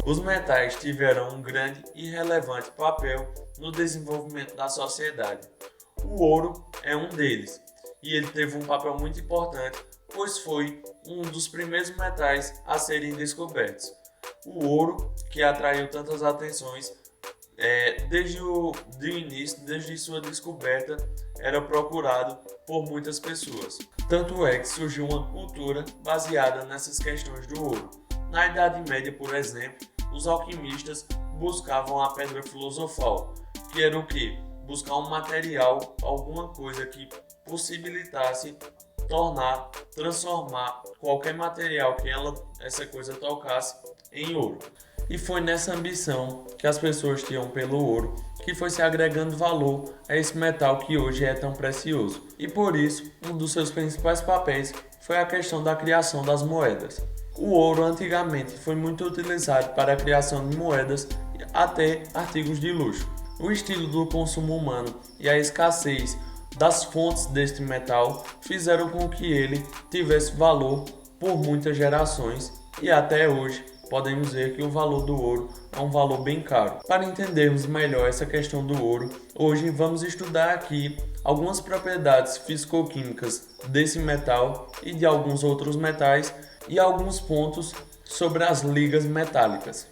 Os metais tiveram um grande e relevante papel no desenvolvimento da sociedade. O ouro é um deles, e ele teve um papel muito importante, pois foi um dos primeiros metais a serem descobertos. O ouro, que atraiu tantas atenções, desde o início, desde sua descoberta, era procurado por muitas pessoas. Tanto é que surgiu uma cultura baseada nessas questões do ouro. Na Idade Média, por exemplo, os alquimistas buscavam a pedra filosofal, que era o quê? Buscar um material, alguma coisa que possibilitasse transformar qualquer material que essa coisa tocasse em ouro. E foi nessa ambição que as pessoas tinham pelo ouro que foi se agregando valor a esse metal que hoje é tão precioso. E por isso, um dos seus principais papéis foi a questão da criação das moedas. O ouro antigamente foi muito utilizado para a criação de moedas e até artigos de luxo. O estilo do consumo humano e a escassez das fontes deste metal fizeram com que ele tivesse valor por muitas gerações e até hoje podemos ver que o valor do ouro é um valor bem caro. Para entendermos melhor essa questão do ouro, hoje vamos estudar aqui algumas propriedades físico-químicas desse metal e de alguns outros metais e alguns pontos sobre as ligas metálicas.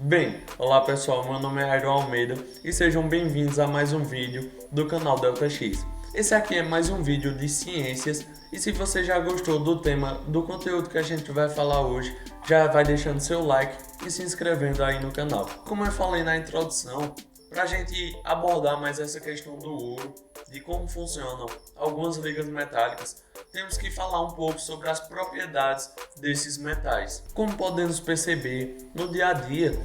Bem, olá pessoal, meu nome é Jairo Almeida e sejam bem-vindos a mais um vídeo do canal Delta X. Esse aqui é mais um vídeo de ciências e se você já gostou do tema, do conteúdo que a gente vai falar hoje, já vai deixando seu like e se inscrevendo aí no canal. Como eu falei na introdução, para a gente abordar mais essa questão do ouro, de como funcionam algumas ligas metálicas, temos que falar um pouco sobre as propriedades desses metais. Como podemos perceber, no dia a dia,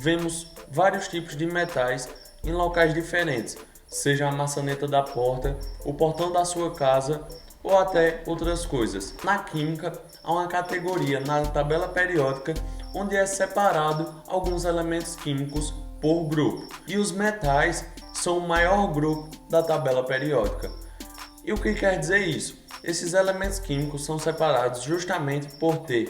vemos vários tipos de metais em locais diferentes, seja a maçaneta da porta, o portão da sua casa ou até outras coisas. Na química, há uma categoria na tabela periódica onde é separado alguns elementos químicos por grupo. E os metais são o maior grupo da tabela periódica. E o que quer dizer isso? Esses elementos químicos são separados justamente por ter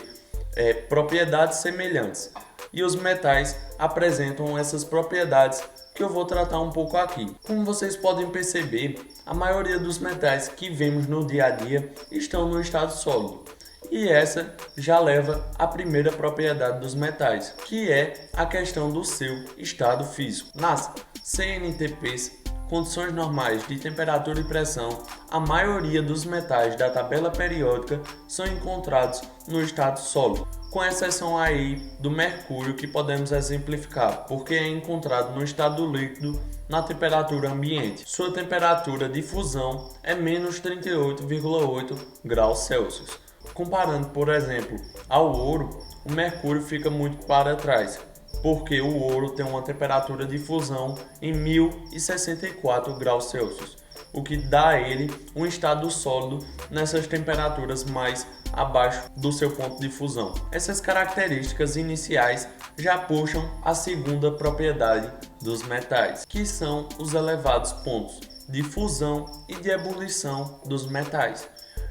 propriedades semelhantes. E os metais apresentam essas propriedades que eu vou tratar um pouco aqui. Como vocês podem perceber, a maioria dos metais que vemos no dia a dia estão no estado sólido. E essa já leva à primeira propriedade dos metais, que é a questão do seu estado físico. Nas CNTPs, condições normais de temperatura e pressão, a maioria dos metais da tabela periódica são encontrados no estado sólido, com exceção aí do mercúrio, que podemos exemplificar, porque é encontrado no estado líquido na temperatura ambiente. Sua temperatura de fusão é menos 38,8 graus Celsius. Comparando, por exemplo, ao ouro, o mercúrio fica muito para trás, porque o ouro tem uma temperatura de fusão em 1064 graus Celsius, o que dá a ele um estado sólido nessas temperaturas mais abaixo do seu ponto de fusão. Essas características iniciais já puxam a segunda propriedade dos metais, que são os elevados pontos de fusão e de ebulição dos metais.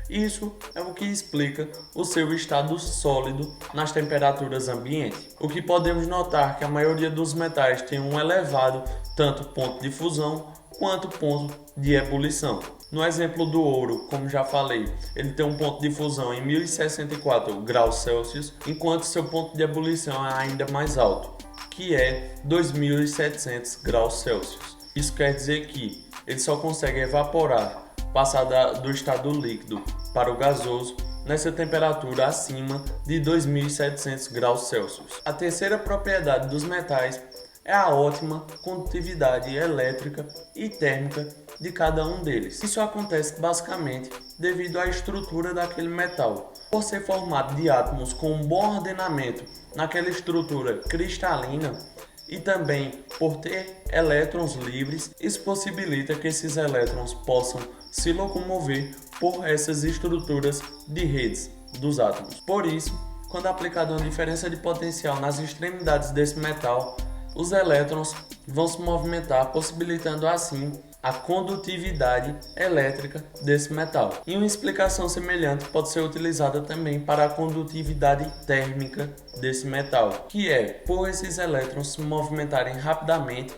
Isso é o que explica o seu estado sólido nas temperaturas ambientes. O que podemos notar que a maioria dos metais tem um elevado tanto ponto de fusão quanto ponto de ebulição. No exemplo do ouro, como já falei, ele tem um ponto de fusão em 1064 graus Celsius, enquanto seu ponto de ebulição é ainda mais alto, que é 2700 graus Celsius. Isso quer dizer que ele só consegue evaporar, passar do estado líquido para o gasoso nessa temperatura acima de 2700 graus Celsius. A terceira propriedade dos metais é a ótima condutividade elétrica e térmica de cada um deles. Isso acontece basicamente devido à estrutura daquele metal. Por ser formado de átomos com um bom ordenamento naquela estrutura cristalina, e também por ter elétrons livres, isso possibilita que esses elétrons possam se locomover por essas estruturas de redes dos átomos. Por isso, quando aplicada uma diferença de potencial nas extremidades desse metal, os elétrons vão se movimentar, possibilitando assim a condutividade elétrica desse metal. E uma explicação semelhante pode ser utilizada também para a condutividade térmica desse metal, que é, por esses elétrons se movimentarem rapidamente,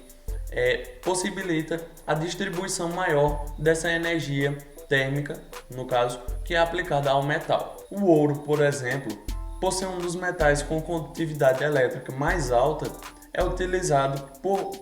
possibilita a distribuição maior dessa energia térmica, no caso, que é aplicada ao metal. O ouro, por exemplo, por ser um dos metais com condutividade elétrica mais alta, é utilizado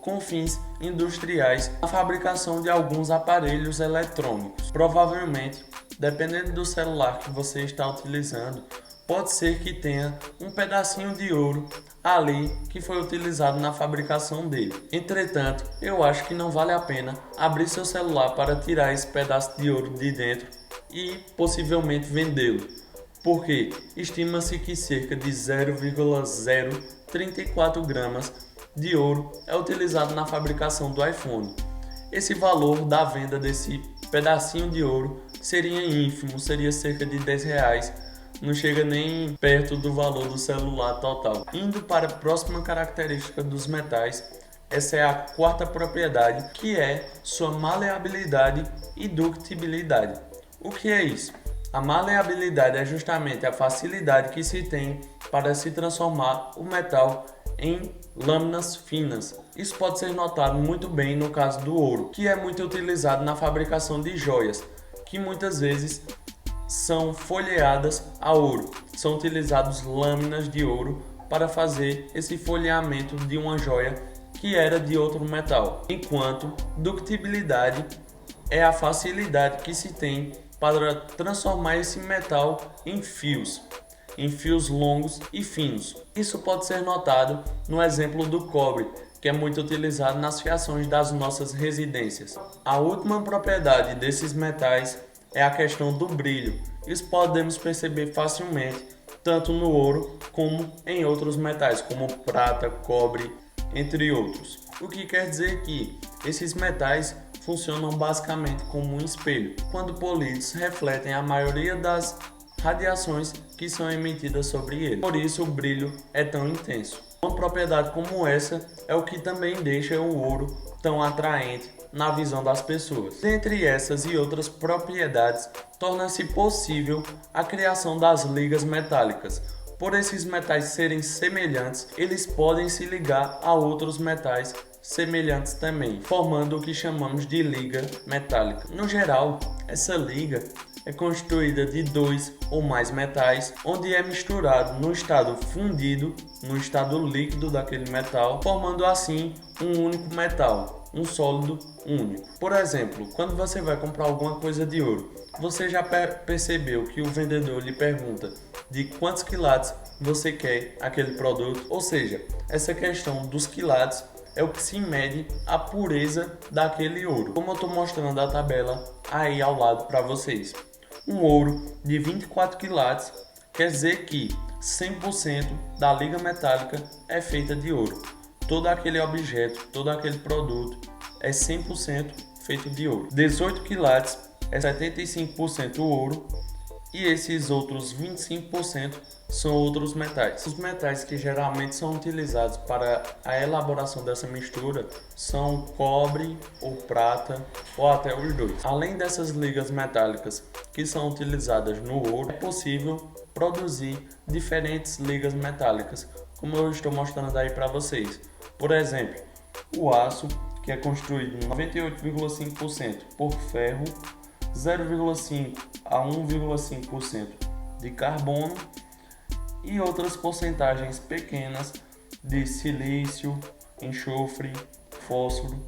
com fins industriais na fabricação de alguns aparelhos eletrônicos. Provavelmente, dependendo do celular que você está utilizando, pode ser que tenha um pedacinho de ouro ali que foi utilizado na fabricação dele. Entretanto, eu acho que não vale a pena abrir seu celular para tirar esse pedaço de ouro de dentro e possivelmente vendê-lo, porque estima-se que cerca de 0,034 gramas de ouro é utilizado na fabricação do iPhone. Esse valor da venda desse pedacinho de ouro seria ínfimo, seria cerca de R$10, não chega nem perto do valor do celular total. Indo para a próxima característica dos metais, essa é a quarta propriedade, que é sua maleabilidade e ductibilidade. O que é isso? A maleabilidade é justamente a facilidade que se tem para se transformar o metal em lâminas finas. Isso pode ser notado muito bem no caso do ouro, que é muito utilizado na fabricação de joias, que muitas vezes são folheadas a ouro. São utilizadas lâminas de ouro para fazer esse folheamento de uma joia que era de outro metal. Enquanto ductibilidade é a facilidade que se tem para transformar esse metal em fios longos e finos. Isso pode ser notado no exemplo do cobre, que é muito utilizado nas fiações das nossas residências. A última propriedade desses metais é a questão do brilho. Isso podemos perceber facilmente tanto no ouro como em outros metais, como prata, cobre, entre outros. O que quer dizer que esses metais funcionam basicamente como um espelho. Quando polidos, refletem a maioria das radiações que são emitidas sobre ele. Por isso o brilho é tão intenso. Uma propriedade como essa é o que também deixa o ouro tão atraente na visão das pessoas. Dentre essas e outras propriedades, torna-se possível a criação das ligas metálicas. Por esses metais serem semelhantes, eles podem se ligar a outros metais semelhantes também, formando o que chamamos de liga metálica. No geral, essa liga é constituída de dois ou mais metais, onde é misturado no estado fundido, no estado líquido daquele metal, formando assim um único metal, um sólido único. Por exemplo, quando você vai comprar alguma coisa de ouro, você já percebeu que o vendedor lhe pergunta de quantos quilates você quer aquele produto? Ou seja, essa questão dos quilates é o que se mede a pureza daquele ouro. Como eu estou mostrando a tabela aí ao lado para vocês. Um ouro de 24 quilates quer dizer que 100% da liga metálica é feita de ouro. Todo aquele objeto, todo aquele produto é 100% feito de ouro. 18 quilates é 75% ouro e esses outros 25% são outros metais. Os metais que geralmente são utilizados para a elaboração dessa mistura são cobre ou prata ou até os dois. Além dessas ligas metálicas que são utilizadas no ouro, é possível produzir diferentes ligas metálicas, como eu estou mostrando aí para vocês. Por exemplo, o aço, que é construído 98,5% por ferro, 0,5 a 1,5% de carbono e outras porcentagens pequenas de silício, enxofre, fósforo.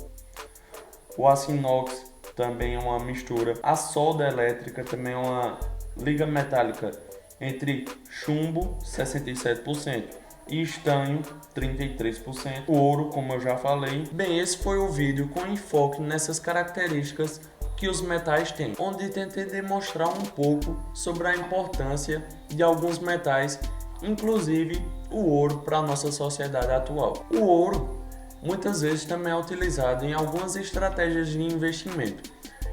O aço inox também é uma mistura. A solda elétrica também é uma liga metálica entre chumbo, 67%, e estanho, 33%. O ouro, como eu já falei. Bem, esse foi o vídeo com enfoque nessas características que os metais têm, onde tentei demonstrar um pouco sobre a importância de alguns metais, inclusive o ouro, para a nossa sociedade atual. O ouro muitas vezes também é utilizado em algumas estratégias de investimento.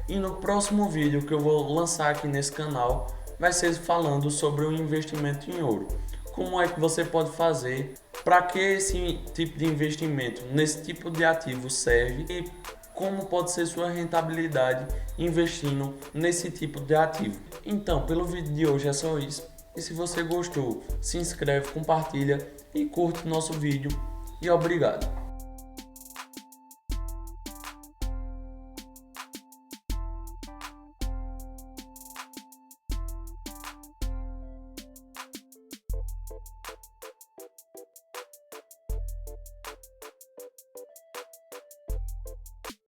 E no próximo vídeo que eu vou lançar aqui nesse canal vai ser falando sobre o investimento em ouro. Como é que você pode fazer, para que esse tipo de investimento nesse tipo de ativo serve e como pode ser sua rentabilidade investindo nesse tipo de ativo. Então, pelo vídeo de hoje é só isso. E se você gostou, se inscreve, compartilha e curte nosso vídeo. E obrigado!